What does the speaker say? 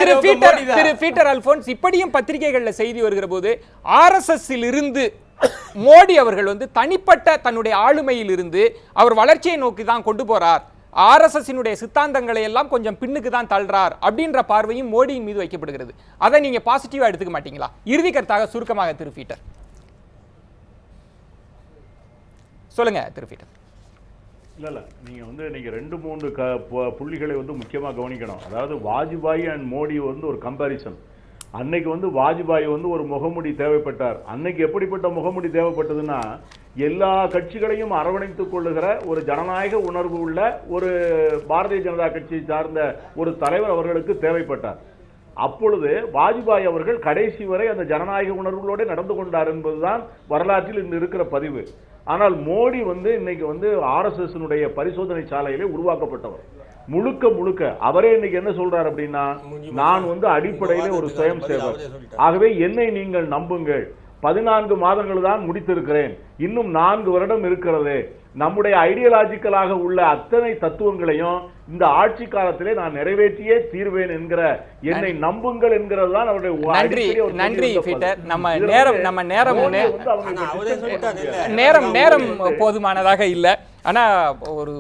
திரு Peter Alphons, இப்படியும் பத்திரிகைகள்ல செய்தி வருகிற போது RSS இருந்து மோடி அவர்கள் தனிப்பட்ட தன்னுடைய ஆளுமையில் இருந்து அவர் வளர்ச்சியை நோக்கி தான் கொண்டு போறார், RSS சித்தாந்தங்களை எல்லாம் கொஞ்சம் பின்னுக்கு தான் தள்ளுறார் அப்படின்ற பார்வையும் மோடியின் மீது வைக்கப்படுகிறது. அதை நீங்க பாசிட்டிவா எடுத்துக்க மாட்டீங்களா? இறுதி கருத்தாக சுருக்கமாக திரு பீட்டர் சொல்லுங்க. திரு பீட்டர். இல்ல நீங்க நீங்க 2-3 புள்ளிகளை முக்கியமா கவனிக்கணும். அதாவது வாஜ்பாய் அண்ட் மோடி ஒரு கம்பாரிசன். அன்னைக்கு வாஜ்பாய் ஒரு முகமுடி தேவைப்பட்டார். அன்னைக்கு எப்படிப்பட்ட முகமுடி தேவைப்பட்டதுன்னா, எல்லா கட்சிகளையும் அரவணைத்துக் கொள்ளுகிற ஒரு ஜனநாயக உணர்வு உள்ள ஒரு பாரதிய ஜனதா கட்சியை சார்ந்த ஒரு தலைவர் அவர்களுக்கு தேவைப்பட்டார். அப்பொழுது வாஜ்பாய் அவர்கள் கடைசி வரை அந்த ஜனநாயக உணர்வுகளோடு நடந்து கொண்டார் என்பதுதான் வரலாற்றில் இன்று இருக்கிற பதிவு. ஆனால் மோடி இன்னைக்கு RSS பரிசோதனை சாலையிலே உருவாக்கப்பட்டவர். முழுக்க அவரே இன்னைக்கு என்ன சொல்றார் அப்படின்னா, நான் அடிப்படையிலே ஒரு சுயம் சேவர், ஆகவே என்னை நீங்கள் நம்புங்கள், 14 மாதங்கள் தான் முடித்திருக்கிறேன், இன்னும் 4 வருடம் இருக்கிறது, நம்முடைய ஐடியாலஜிக்கலாக உள்ள அத்தனை தத்துவங்களையும் இந்த ஆட்சி காலத்திலே நான் நிறைவேற்றியே தீர்வேன் என்கிற என்னை நம்புங்கள் என்கிறது தான் அவருடைய. நன்றி பீட்டர். நேரம் போதுமானதாக இல்லை. ஆனா ஒரு